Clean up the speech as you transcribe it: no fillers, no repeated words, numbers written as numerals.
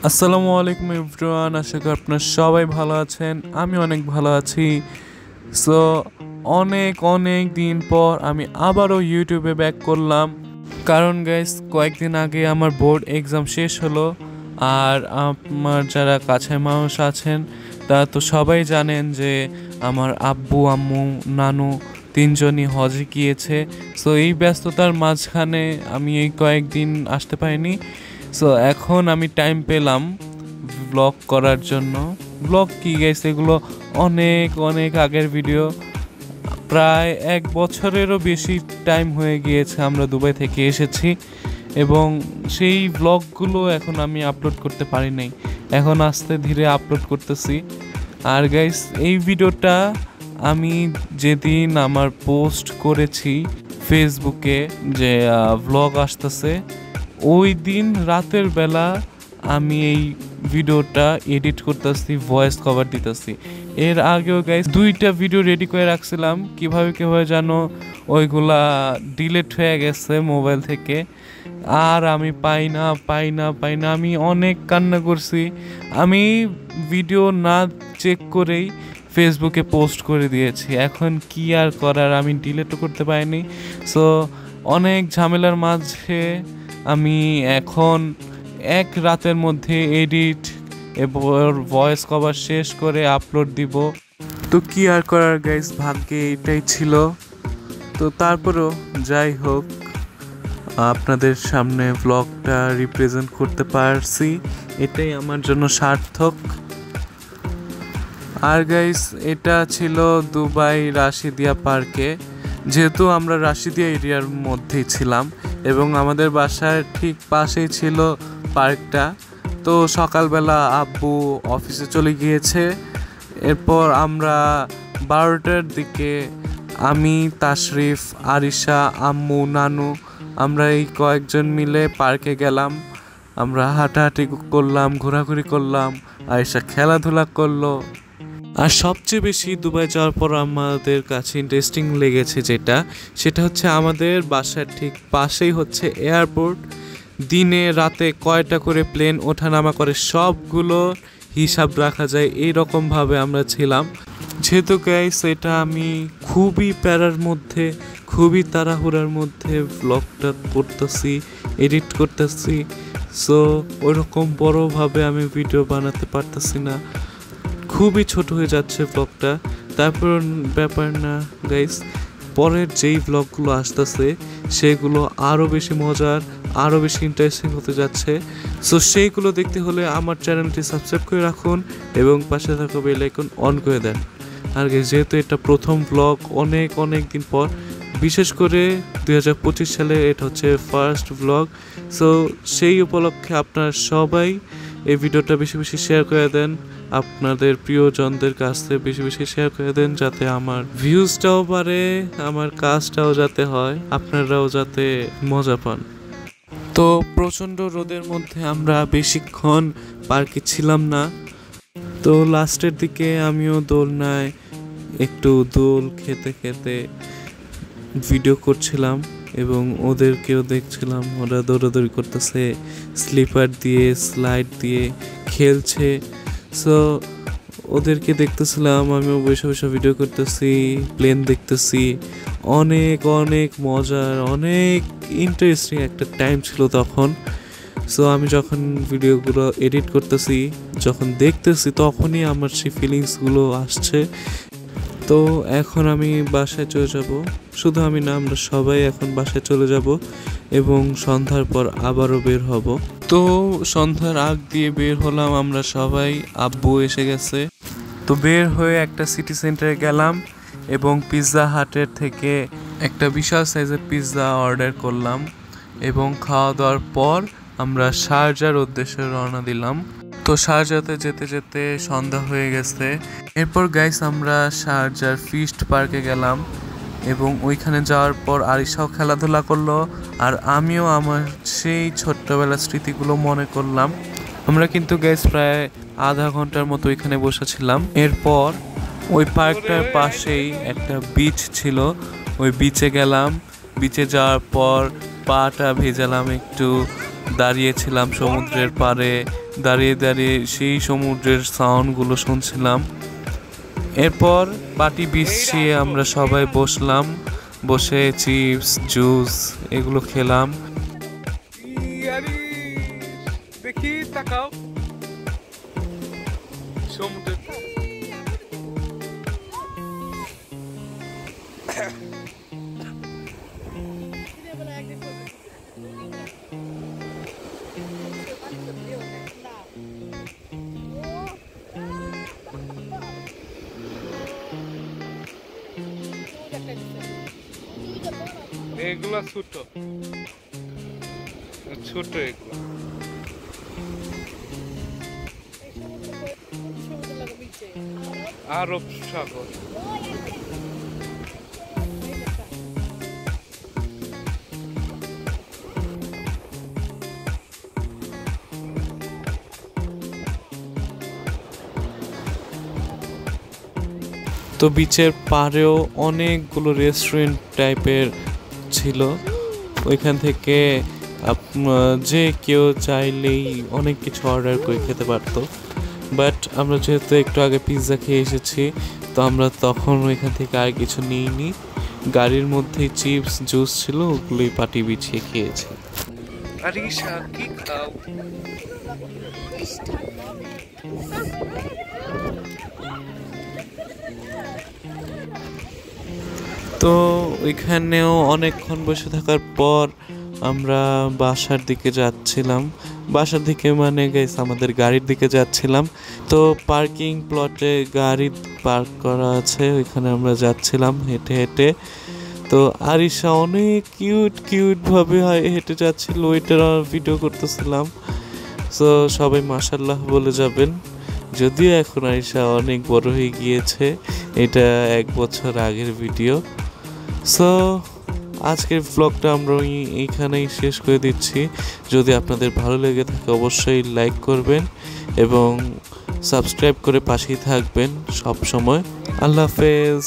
আসসালামু আলাইকুম এভরিওয়ান, আশা করি আপনারা সবাই ভালো আছেন। আমি অনেক ভালো আছি। সো অনেক অনেক দিন পর আমি আবারও ইউটিউবে ব্যাক করলাম, কারণ গাইস কয়েকদিন আগে আমার বোর্ড এক্সাম শেষ হলো। আর আমার যারা কাছের মানুষ আছেন তারা তো সবাই জানেন যে আমার আব্বু আম্মু নানু তিনজনই হজে গিয়েছে। সো এই ব্যস্ততার মাঝখানে আমি এই কয়েকদিন আসতে পারিনি। সো এখন আমি টাইম পেলাম ব্লগ করার জন্য। ব্লগ কি গাইস, এগুলো অনেক অনেক আগের ভিডিও, প্রায় 1 বছরেরও বেশি টাইম হয়ে গিয়েছে আমরা দুবাই থেকে এসেছি, এবং সেই ব্লগগুলো এখন আমি আপলোড করতে পারি নাই। এখন আস্তে ধীরে আপলোড করতেছি। আর গাইস এই ভিডিওটা আমি যেদিন আমার পোস্ট করেছি ফেসবুকে যে ব্লগ আসতেছে, ওই দিন রাতের বেলা আমি এই ভিডিওটা এডিট করতেছি, ভয়েস কভার দিতেছি। এর আগেও গাইস 2টা ভিডিও রেডি করে রাখছিলাম, কিভাবে যেন ওইগুলা ডিলিট হয়ে গেছে মোবাইল থেকে। আর আমি পাই না। আমি অনেক কান্না করছি। আমি ভিডিও না চেক করেই ফেসবুকে পোস্ট করে দিয়েছি। এখন কি আর করার, আমি ডিলিটও করতে পারিনি। সো অনেক ঝামেলার মাঝে আমি এখন এক রাতের মধ্যে এডিট এবং ভয়েস কভার শেষ করে আপলোড দিব। তো কি আর করার গাইস, ভাগ্যে এটাই ছিল। তো তারপরও যাই হোক, আপনাদের সামনে ব্লগটা রিপ্রেজেন্ট করতে পারছি, এটাই আমার জন্য সার্থক। আর গাইস এটা ছিল দুবাই রাশিদিয়া পার্কে। যেহেতু আমরা রাশিদিয়া এরিয়ার মধ্যেই ছিলাম এবং আমাদের বাসার ঠিক পাশেই ছিল পার্কটা। তো সকালবেলা আব্বু অফিসে চলে গিয়েছে। এরপর আমরা 12টার দিকে আমি, তাশরিফ, আরিশা, আম্মু, নানু আমরা এই কয়েকজন মিলে পার্কে গেলাম। আমরা হাঁটাহাঁটি করলাম, ঘোরাঘুরি করলাম, আরিশা খেলাধুলা করলো। আর সবচেয়ে বেশি দুবাই যাওয়ার পর আমাদের কাছে ইন্টারেস্টিং লেগেছে সেটা হচ্ছে আমাদের বাসার ঠিক পাশেই হচ্ছে এয়ারপোর্ট। দিনে রাতে কয়টা করে প্লেন ওঠানামা করে সবগুলো হিসাব রাখা যায়, এইরকমভাবে আমরা ছিলাম। যেহেতু গাইস এটা আমি খুবই প্যারার মধ্যে, খুবই তাড়াহুড়ার মধ্যে ব্লগটা করতেছি, এডিট করতেছি। সো ওইরকম বড়োভাবে আমি ভিডিও বানাতে পারতেছি না, খুবই ছোট হয়ে যাচ্ছে ব্লগটা। তারপর ব্যাপার না গাইস, পরের যেই ব্লগগুলো আসতেছে সেগুলো আরও বেশি মজার, আরও বেশি ইন্টারেস্টিং হতে যাচ্ছে। সো সেইগুলো দেখতে হলে আমার চ্যানেলটি সাবস্ক্রাইব করে রাখুন এবং পাশে থাকা বেল আইকন অন করে দেন। আর যেহেতু এটা প্রথম ব্লগ অনেক দিন পর, বিশেষ করে 2025 সালে এটা হচ্ছে ফার্স্ট ব্লগ। সো সেই উপলক্ষে আপনারা সবাই এই ভিডিওটা বেশি বেশি শেয়ার করে দেন, আপনাদের প্রিয়জনদের কাছে বেশি বেশি শেয়ার করে দেন, যাতে আমার ভিউজটাও বাড়ে, আমার কাজটাও যাতে হয়, আপনারাও যাতে মজা পান। তো প্রচণ্ড রোদের মধ্যে আমরা বেশিক্ষণ পার্কে ছিলাম না। তো লাস্টের দিকে আমিও দোলনায় একটু দোল খেতে খেতে ভিডিও করছিলাম এবং ওদেরকেও দেখছিলাম, ওরা দৌড়াদৌড়ি করতেছে, স্লিপার দিয়ে স্লাইড দিয়ে খেলছে। সো ওদেরকে দেখতেছিলাম, আমিও বসে বসে ভিডিও করতেছি, প্লেন দেখতেছি। অনেক মজার, অনেক ইন্টারেস্টিং একটা টাইম ছিল তখন। সো আমি যখন ভিডিওগুলো এডিট করতেছি, যখন দেখতেছি, তখনই আমার সেই ফিলিংসগুলো আসছে। তো এখন আমি বাসায় চলে যাব, শুধু আমি না, আমরা সবাই এখন বাসায় চলে যাব এবং সন্ধ্যার পর আবারও বের হব। তো সন্ধ্যার আগ দিয়ে বের হলাম আমরা সবাই, আব্বু এসে গেছে। তো বের হয়ে একটা সিটি সেন্টারে গেলাম এবং পিৎজা হাটের থেকে একটা বিশাল সাইজের পিৎজা অর্ডার করলাম এবং খাওয়া দাওয়ার পর আমরা শারজার উদ্দেশ্যে রওনা দিলাম। তো শারজাতে যেতে যেতে সন্ধ্যা হয়ে গেছে। এরপর গাইস আমরা শারজার ফিস্ট পার্কে গেলাম এবং ওইখানে যাওয়ার পর আরিশাও খেলাধুলা করলো আর আমিও আমার সেই ছোট্টবেলার স্মৃতিগুলো মনে করলাম। আমরা কিন্তু গাইস প্রায় আধা ঘন্টার মতো ওইখানে বসেছিলাম। এরপর ওই পার্কটার পাশেই একটা বিচ ছিল, ওই বিচে গেলাম। বিচে যাওয়ার পর পাটা ভেজালাম, একটু দাঁড়িয়েছিলাম সমুদ্রের পাড়ে, দাঁড়িয়ে দাঁড়িয়ে সেই সমুদ্রের সাউন্ডগুলো শুনছিলাম। এরপর পাটি বিছিয়ে আমরা সবাই বসলাম, বসে চিপস জুস এগুলো খেলাম। দেখি তাকাও সমুদ্রের এগুলা ছোট ছোট এগুলো আরব সাগর। তো বিচের পাড়েও অনেকগুলো রেস্টুরেন্ট টাইপের ছিল, ওইখান থেকে যে কেউ চাইলেই অনেক কিছু অর্ডার করে খেতে পারতো। বাট আমরা যেহেতু একটু আগে পিৎজা খেয়ে এসেছি, তো আমরা তখন ওইখান থেকে আর কিছু নিইনি, গাড়ির মধ্যেই চিপস জুস ছিল, ওগুলোই পাটি বিছিয়ে খেয়েছি। আরিশা কি খাও? তো ওইখানেও অনেকক্ষণ বসে থাকার পর আমরা বাসার দিকে যাচ্ছিলাম, বাসার দিকে মানে গাইস আমাদের গাড়ির দিকে যাচ্ছিলাম। তো পার্কিং প্লটে গাড়ি পার্ক করা আছে, ওইখানে আমরা যাচ্ছিলাম হেঁটে হেঁটে। তো আরিশা অনেক কিউটভাবে হেঁটে যাচ্ছিল, ওইটার ভিডিও করতেছিলাম। তো সবাই মাশাআল্লাহ বলে যাবেন, যদিও এখন আরিশা অনেক বড় হয়ে গিয়েছে, এটা 1 বছর আগের ভিডিও। সো আজকের ব্লগটা আমরা এইখানেই শেষ করে দিচ্ছি। যদি আপনাদের ভালো লেগে থাকে অবশ্যই লাইক করবেন এবং সাবস্ক্রাইব করে পাশেই থাকবেন সব সময়। আল্লাহ হাফেজ।